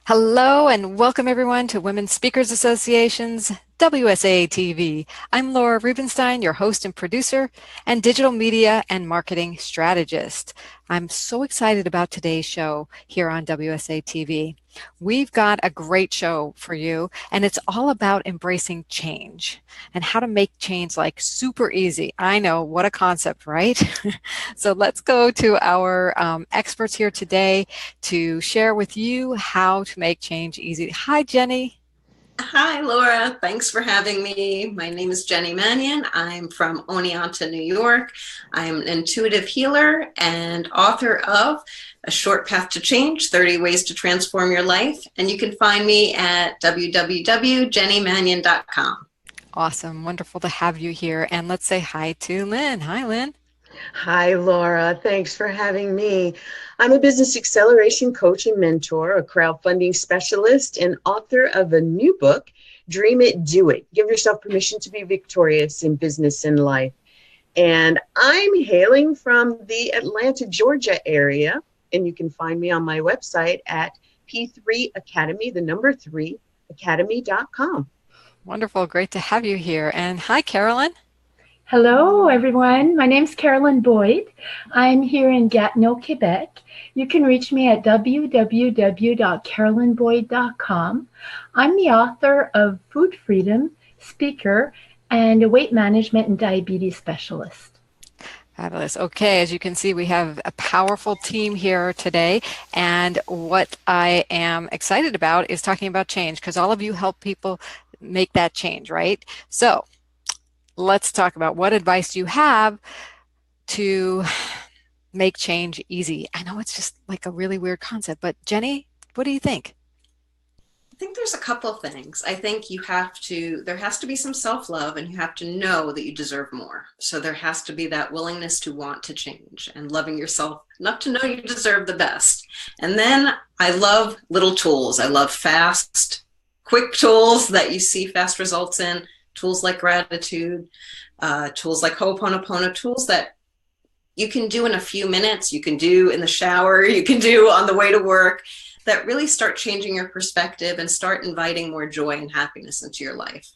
Hello and welcome everyone to Women Speakers Association's WSA-TV. I'm Laura Rubinstein, your host and producer and digital media and marketing strategist. I'm so excited about today's show here on WSA-TV. We've got a great show for you, and it's all about embracing change and how to make change like super easy. I know, what a concept, right? So let's go to our experts here today to share with you how to make change easy. Hi, Jenny. Hi, Laura. Thanks for having me. My name is Jenny Mannion. I'm from Oneonta, New York. I'm an intuitive healer and author of A Short Path to Change, 30 Ways to Transform Your Life. And you can find me at www.jennymannion.com. Awesome. Wonderful to have you here. And let's say hi to Lynn. Hi, Lynn. Hi, Laura. Thanks for having me. I'm a business acceleration coach and mentor, a crowdfunding specialist, and author of a new book, Dream It, Do It. Give yourself permission to be victorious in business and life. And I'm hailing from the Atlanta, Georgia area, and you can find me on my website at P3Academy, the number 3, academy.com. Wonderful. Great to have you here. And hi, Carolyn. Hello, everyone. My name is Carolyn Boyd. I'm here in Gatineau, Quebec. You can reach me at www.carolynboyd.com. I'm the author of Food Freedom, speaker, and a weight management and diabetes specialist. Fabulous. Okay, as you can see, we have a powerful team here today. And what I am excited about is talking about change, because all of you help people make that change, right? So let's talk about what advice do you have to make change easy. I know it's just like a really weird concept, but Jenny, what do you think? I think there's a couple of things. I think there has to be some self-love, and you have to know that you deserve more. So there has to be that willingness to want to change and loving yourself enough to know you deserve the best. And then I love little tools. I love fast, quick tools that you see fast results in. Tools like gratitude, tools like Ho'oponopono, tools that you can do in a few minutes, you can do in the shower, you can do on the way to work, that really start changing your perspective and start inviting more joy and happiness into your life.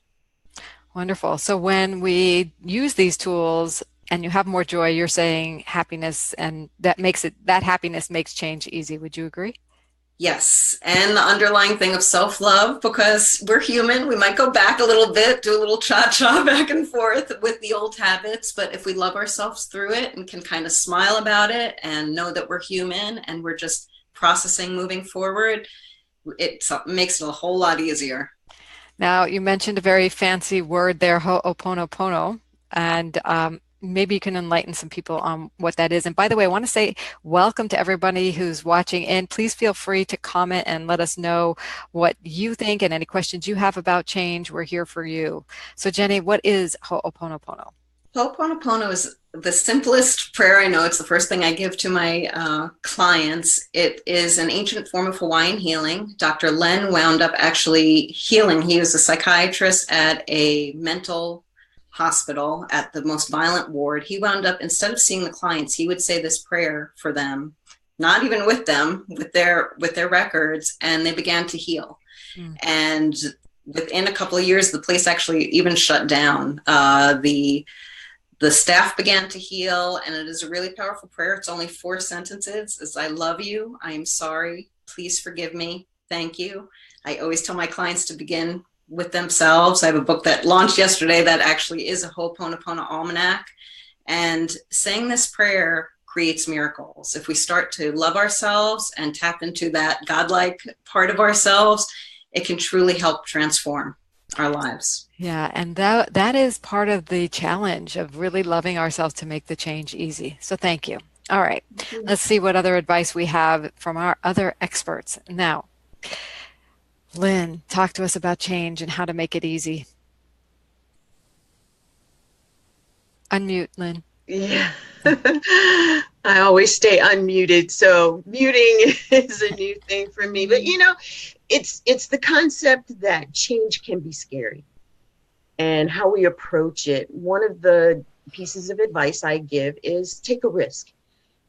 Wonderful. So when we use these tools and you have more joy, you're saying happiness, and that happiness makes change easy. Would you agree? Yes, and the underlying thing of self-love, because we're human, we might go back a little bit, do a little cha-cha back and forth with the old habits, but if we love ourselves through it and can kind of smile about it and know that we're human and we're just processing moving forward, it makes it a whole lot easier. Now, you mentioned a very fancy word there, Ho'oponopono, and maybe you can enlighten some people on what that is. And by the way, I want to say welcome to everybody who's watching in. Please feel free to comment and let us know what you think and any questions you have about change. We're here for you. So Jenny, what is Ho'oponopono? Ho'oponopono is the simplest prayer I know. It's the first thing I give to my clients. It is an ancient form of Hawaiian healing. Dr. Len wound up actually healing. He was a psychiatrist at a mental hospital at the most violent ward. He wound up, instead of seeing the clients, he would say this prayer for them, not even with them, with their records, and they began to heal. And within a couple of years, the place actually even shut down. The staff began to heal, and it is a really powerful prayer. It's only 4 sentences. It's, I love you, I am sorry, please forgive me, thank you. I always tell my clients to begin with themselves. I have a book that launched yesterday that actually is a Ho'oponopono almanac. And saying this prayer creates miracles. If we start to love ourselves and tap into that godlike part of ourselves, it can truly help transform our lives. Yeah, and that is part of the challenge of really loving ourselves to make the change easy. So thank you. All right, let's see what other advice we have from our other experts. Now, Lynn, talk to us about change and how to make it easy. Unmute, Lynn. Yeah, I always stay unmuted, so muting is a new thing for me. But it's the concept that change can be scary and how we approach it. One of the pieces of advice I give is take a risk.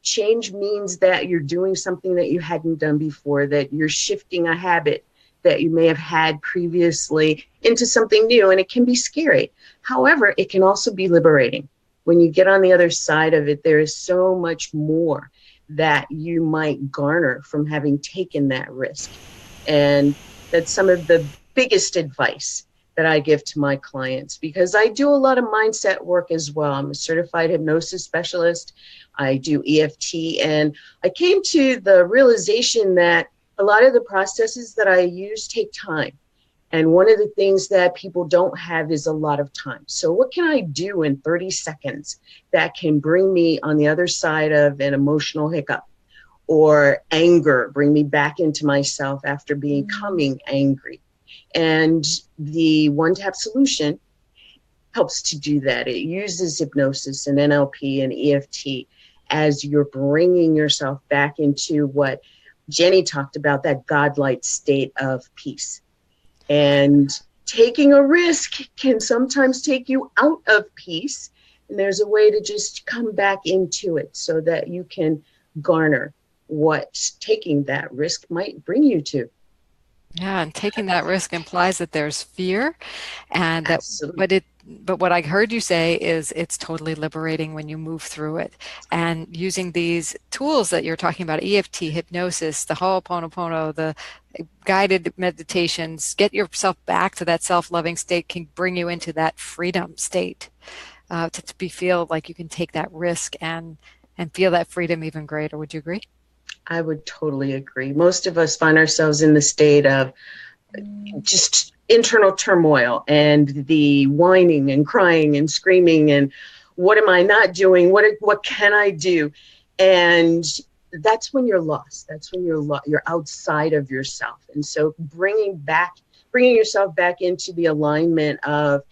Change means that you're doing something that you hadn't done before, that you're shifting a habit that you may have had previously into something new, and it can be scary. However, it can also be liberating. When you get on the other side of it, there is so much more that you might garner from having taken that risk. And that's some of the biggest advice that I give to my clients, because I do a lot of mindset work as well. I'm a certified hypnosis specialist. I do EFT, and I came to the realization that a lot of the processes that I use take time. And one of the things that people don't have is a lot of time. So what can I do in 30 seconds that can bring me on the other side of an emotional hiccup or anger, bring me back into myself after becoming angry? And the One Tap solution helps to do that. It uses hypnosis and NLP and EFT as you're bringing yourself back into what Jenny talked about, that godlike state of peace. And taking a risk can sometimes take you out of peace. And there's a way to just come back into it so that you can garner what taking that risk might bring you to. Yeah, and taking that risk implies that there's fear, and that, Absolutely. but what I heard you say is it's totally liberating when you move through it. And using these tools that you're talking about, EFT, hypnosis, the Ho'oponopono, the guided meditations, get yourself back to that self-loving state, can bring you into that freedom state, to feel like you can take that risk and feel that freedom even greater. Would you agree? I would totally agree. Most of us find ourselves in the state of just internal turmoil and the whining and crying and screaming and what am I not doing? What can I do? And that's when you're lost. That's when you're outside of yourself. And so bringing yourself back into the alignment of,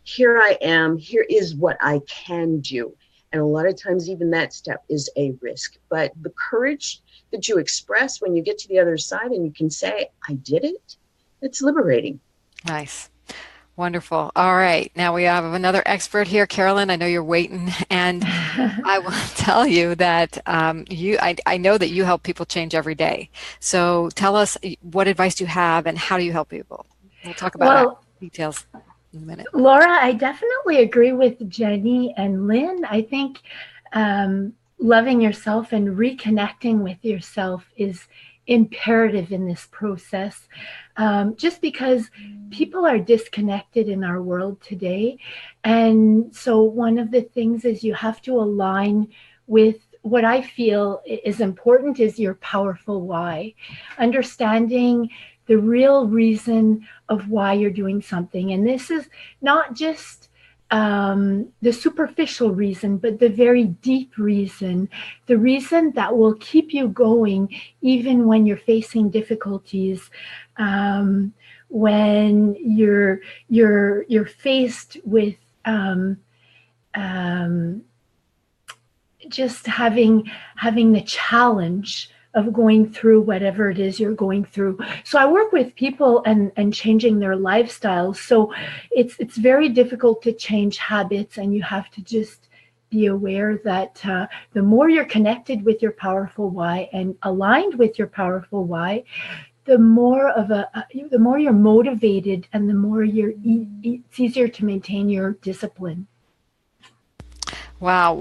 here I am, here is what I can do. And a lot of times even that step is a risk. But the courage that you express when you get to the other side and you can say, I did it, it's liberating. Nice. Wonderful. All right. Now we have another expert here, Carolyn. I know you're waiting, and I will tell you that I know that you help people change every day. So tell us, what advice do you have and how do you help people? We'll talk about details in a minute. Laura, I definitely agree with Jenny and Lynn. I think loving yourself and reconnecting with yourself is imperative in this process, just because people are disconnected in our world today. And so one of the things is you have to align with what I feel is important is your powerful why. Understanding the real reason of why you're doing something. And this is not just the superficial reason, but the very deep reason, the reason that will keep you going even when you're facing difficulties, when you're faced with just having the challenge of going through whatever it is you're going through. So I work with people and changing their lifestyles. So it's very difficult to change habits, and you have to just be aware that the more you're connected with your powerful why and aligned with your powerful why, the more you're motivated, and the more it's easier to maintain your discipline. Wow,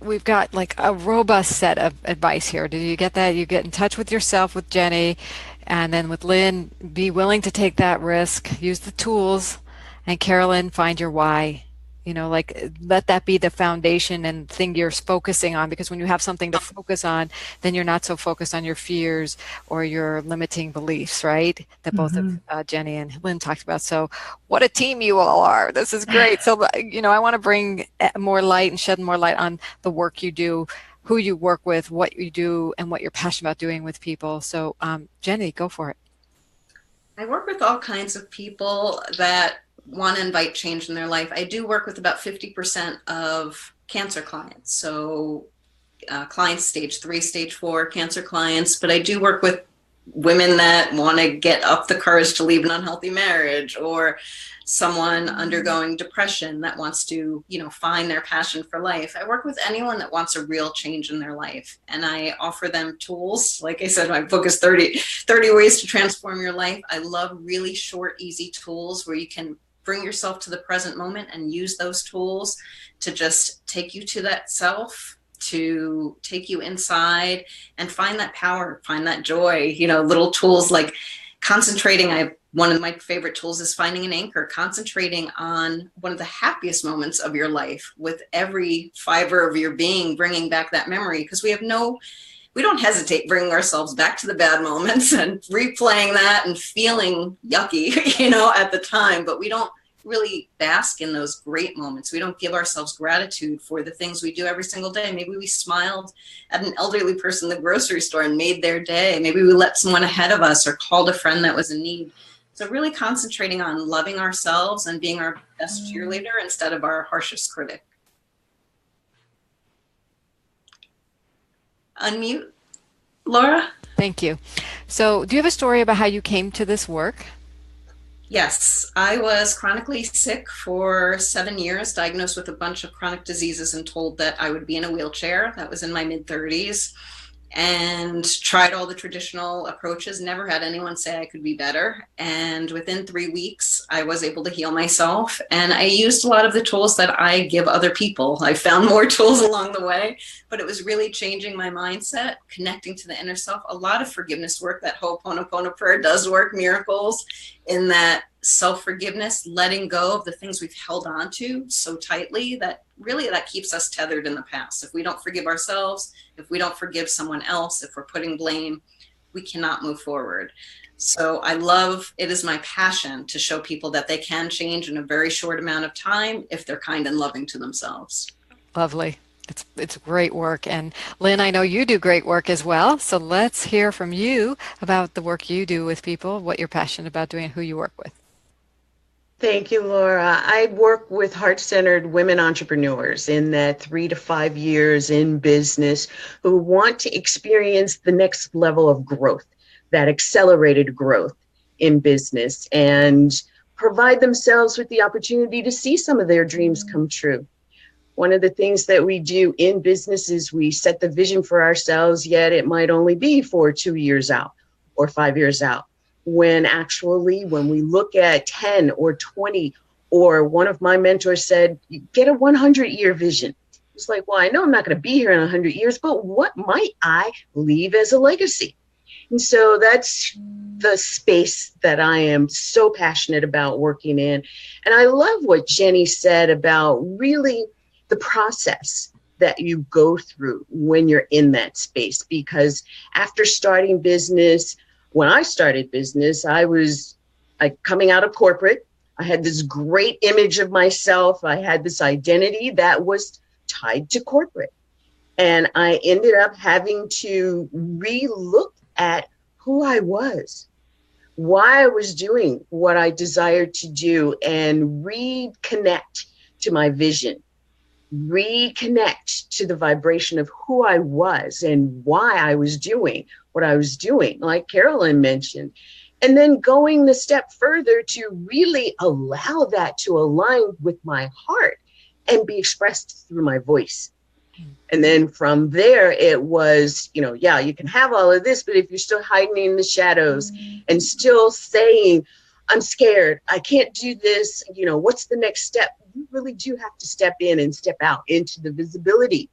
we've got like a robust set of advice here. Did you get that? You get in touch with yourself with Jenny, and then with Lynn, be willing to take that risk, use the tools, and Carolyn, find your why. Like let that be the foundation and thing you're focusing on, because when you have something to focus on, then you're not so focused on your fears or your limiting beliefs, right? That both of Jenny and Lynn talked about. So what a team you all are. This is great. So, I want to bring more light and shed more light on the work you do, who you work with, what you do, and what you're passionate about doing with people. So Jenny, go for it. I work with all kinds of people that want to invite change in their life. I do work with about 50% of cancer clients. So clients stage 3, stage 4 cancer clients, but I do work with women that want to get up the courage to leave an unhealthy marriage, or someone undergoing depression that wants to, find their passion for life. I work with anyone that wants a real change in their life, and I offer them tools. Like I said, my book is 30 ways to transform your life. I love really short, easy tools where you can bring yourself to the present moment and use those tools to just take you to that self, to take you inside and find that power, find that joy. Little tools like concentrating. One of my favorite tools is finding an anchor, concentrating on one of the happiest moments of your life with every fiber of your being, bringing back that memory, because we don't hesitate bringing ourselves back to the bad moments and replaying that and feeling yucky, at the time, but we don't really bask in those great moments. We don't give ourselves gratitude for the things we do every single day. Maybe we smiled at an elderly person in the grocery store and made their day. Maybe we let someone ahead of us or called a friend that was in need. So really concentrating on loving ourselves and being our best cheerleader instead of our harshest critic. Unmute, Laura. Thank you. So do you have a story about how you came to this work? Yes, I was chronically sick for 7 years, diagnosed with a bunch of chronic diseases and told that I would be in a wheelchair. That was in my mid-30s, and tried all the traditional approaches, never had anyone say I could be better. And within 3 weeks, I was able to heal myself. And I used a lot of the tools that I give other people. I found more tools along the way, but it was really changing my mindset, connecting to the inner self. A lot of forgiveness work. That Ho'oponopono prayer does work miracles in that self-forgiveness, letting go of the things we've held on to so tightly that keeps us tethered in the past. If we don't forgive ourselves, if we don't forgive someone else, if we're putting blame, we cannot move forward. So it is my passion to show people that they can change in a very short amount of time if they're kind and loving to themselves. Lovely. It's great work. And Lynn, I know you do great work as well. So let's hear from you about the work you do with people, what you're passionate about doing, who you work with. Thank you, Laura. I work with heart-centered women entrepreneurs in that 3 to 5 years in business who want to experience the next level of growth, that accelerated growth in business, and provide themselves with the opportunity to see some of their dreams come true. One of the things that we do in business is we set the vision for ourselves, yet it might only be for 2 years out or 5 years out. When we look at 10 or 20, or one of my mentors said, you get a 100-year vision. It's like, well, I know I'm not going to be here in 100 years, but what might I leave as a legacy? And so that's the space that I am so passionate about working in. And I love what Jenny said about really the process that you go through when you're in that space, because after starting business, when I started business, I was coming out of corporate. I had this great image of myself. I had this identity that was tied to corporate. And I ended up having to re-look at who I was, why I was doing what I desired to do, and reconnect to my vision, reconnect to the vibration of who I was and why I was doing what I was doing, like Carolyn mentioned. And then going the step further to really allow that to align with my heart and be expressed through my voice. And then from there, it was, you can have all of this, but if you're still hiding in the shadows and still saying, I'm scared, I can't do this, what's the next step? You really do have to step in and step out into the visibility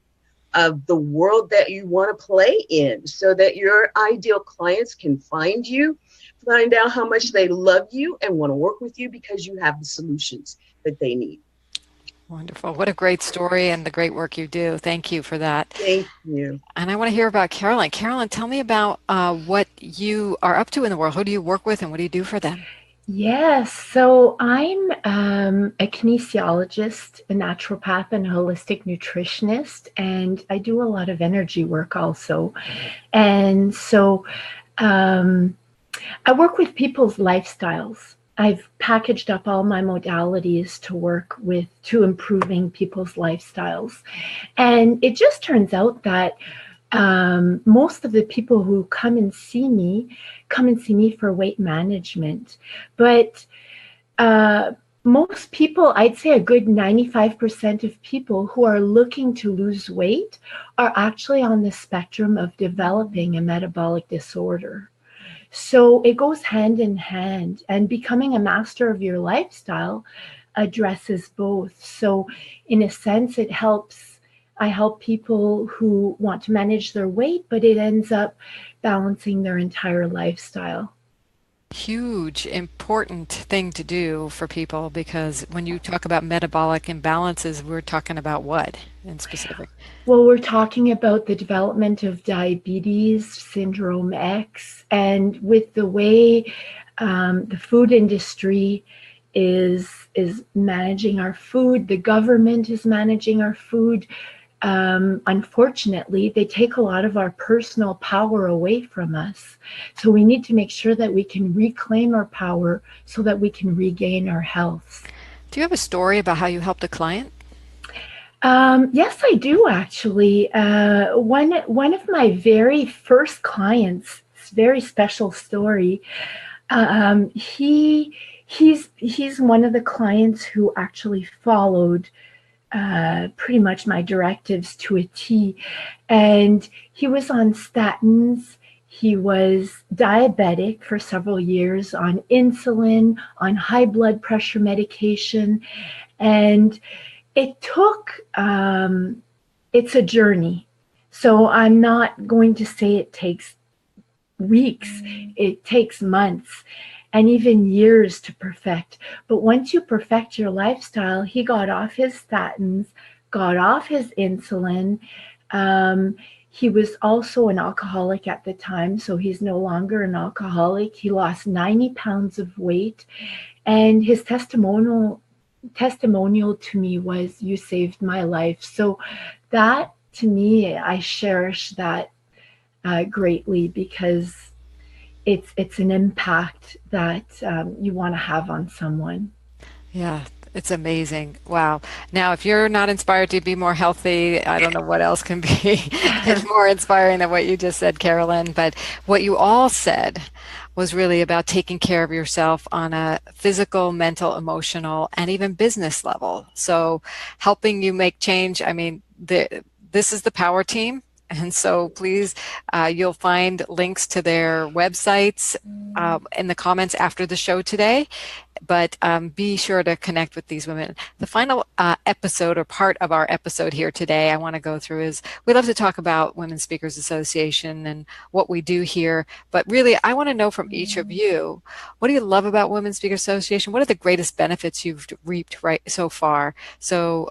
of the world that you want to play in, so that your ideal clients can find you, find out how much they love you and want to work with you because you have the solutions that they need. Wonderful. What a great story and the great work you do. Thank you for that. Thank you. And I want to hear about Carolyn. Carolyn, tell me about what you are up to in the world. Who do you work with and what do you do for them? Yes, so I'm a kinesiologist, a naturopath, and a holistic nutritionist, and I do a lot of energy work also. And so I work with people's lifestyles. I've packaged up all my modalities to improving people's lifestyles. And it just turns out that Most of the people who come and see me for weight management. But most people, I'd say a good 95% of people who are looking to lose weight are actually on the spectrum of developing a metabolic disorder. So it goes hand in hand, and becoming a master of your lifestyle addresses both. So in a sense, I help people who want to manage their weight, but it ends up balancing their entire lifestyle. Huge, important thing to do for people, because when you talk about metabolic imbalances, we're talking about what in specific? Well, we're talking about the development of diabetes, syndrome X, and with the way the food industry is managing our food, the government is managing our food. Unfortunately, they take a lot of our personal power away from us. So we need to make sure that we can reclaim our power so that we can regain our health. Do you have a story about how you helped a client? Yes, I do actually. One of my very first clients, very special story. He's one of the clients who actually followed pretty much my directives to a T. And he was on statins. He was diabetic for several years, on insulin, on high blood pressure medication. And it took, it's a journey. So I'm not going to say it takes weeks. It takes months and even years to perfect. But once you perfect your lifestyle, he got off his statins, got off his insulin. He was also an alcoholic at the time, so he's no longer an alcoholic. He lost 90 pounds of weight, and his testimonial to me was, "You saved my life." So that, to me, I cherish that greatly, because it's an impact that you want to have on someone. Yeah, it's amazing. Wow. Now, if you're not inspired to be more healthy, I don't know what else can be more inspiring than what you just said, Carolyn. But what you all said was really about taking care of yourself on a physical, mental, emotional, and even business level. So helping you make change. I mean, this is the power team. And so please, you'll find links to their websites in the comments after the show today. But be sure to connect with these women. The final episode, or part of our episode here today, I want to go through is, we love to talk about Women's Speakers Association and what we do here. But really, I want to know from each of you, what do you love about Women's Speakers Association? What are the greatest benefits you've reaped right so far? So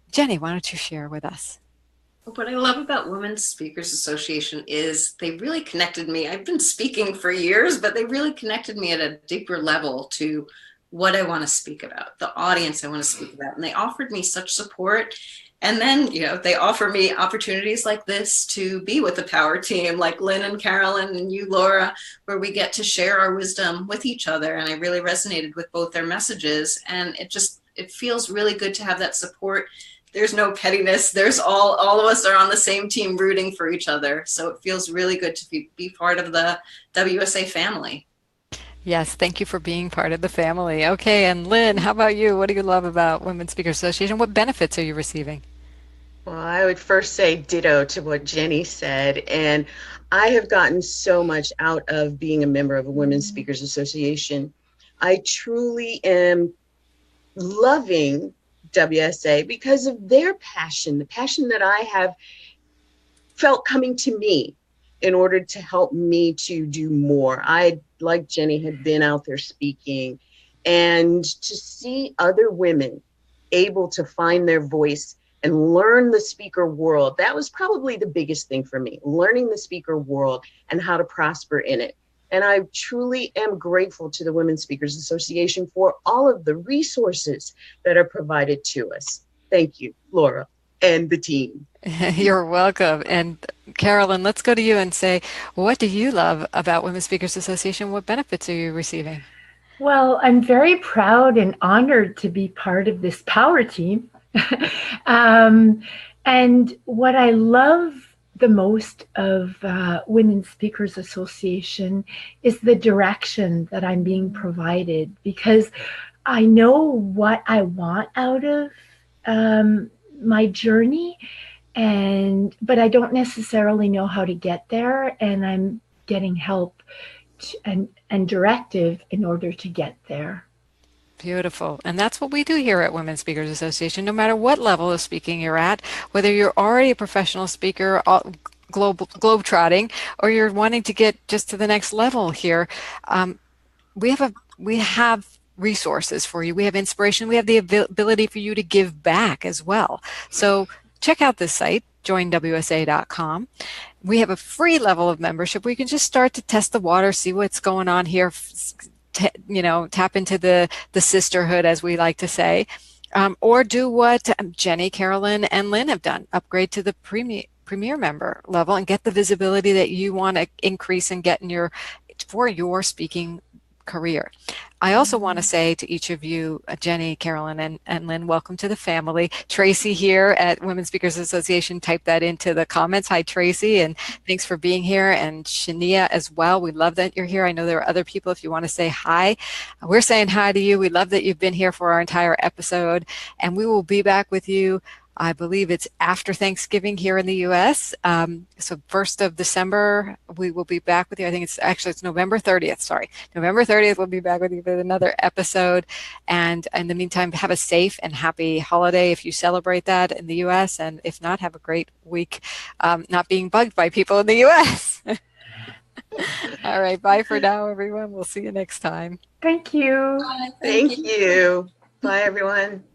Jenny, why don't you share with us? What I love about Women's Speakers Association is they really connected me. I've been speaking for years, but they really connected me at a deeper level to what I want to speak about, the audience I want to speak about. And they offered me such support. And then, they offer me opportunities like this to be with the power team, like Lynn and Carolyn and you, Laura, where we get to share our wisdom with each other. And I really resonated with both their messages. And it feels really good to have that support. There's no pettiness. There's all of us are on the same team rooting for each other. So it feels really good to be part of the WSA family. Yes, thank you for being part of the family. Okay, and Lynn, how about you? What do you love about Women's Speakers Association? What benefits are you receiving? Well, I would first say ditto to what Jenny said. And I have gotten so much out of being a member of a Women's Speakers Association. I truly am loving WSA because of their passion, the passion that I have felt coming to me in order to help me to do more. I, like Jenny, had been out there speaking, and to see other women able to find their voice and learn the speaker world, that was probably the biggest thing for me, learning the speaker world and how to prosper in it. And I truly am grateful to the Women's Speakers Association for all of the resources that are provided to us. Thank you, Laura, and the team. You're welcome. And Carolyn, let's go to you and say, what do you love about Women's Speakers Association? What benefits are you receiving? Well, I'm very proud and honored to be part of this power team. And what I love the most of Women Speakers Association is the direction that I'm being provided, because I know what I want out of my journey, but I don't necessarily know how to get there, and I'm getting help and directive in order to get there. Beautiful. And that's what we do here at Women Speakers Association, no matter what level of speaking you're at, whether you're already a professional speaker, globe trotting, or you're wanting to get just to the next level here. We have resources for you. We have inspiration. We have the ability for you to give back as well. So check out this site, joinwsa.com. We have a free level of membership where you can just start to test the water, see what's going on here, tap into the sisterhood, as we like to say, or do what Jenny, Carolyn, and Lynn have done, upgrade to the premier member level and get the visibility that you want to increase and get for your speaking career. I also want to say to each of you, Jenny, Carolyn, and Lynn, welcome to the family. Tracy here at Women Speakers Association typed that into the comments. Hi, Tracy, and thanks for being here. And Shania as well. We love that you're here. I know there are other people if you want to say hi. We're saying hi to you. We love that you've been here for our entire episode, and we will be back with you. I believe it's after Thanksgiving here in the U.S. So 1st of December, we will be back with you. I think it's November 30th. Sorry. November 30th, we'll be back with you with another episode. And in the meantime, have a safe and happy holiday if you celebrate that in the U.S. And if not, have a great week not being bugged by people in the U.S. All right. Bye for now, everyone. We'll see you next time. Thank you. Thank you. Bye, everyone.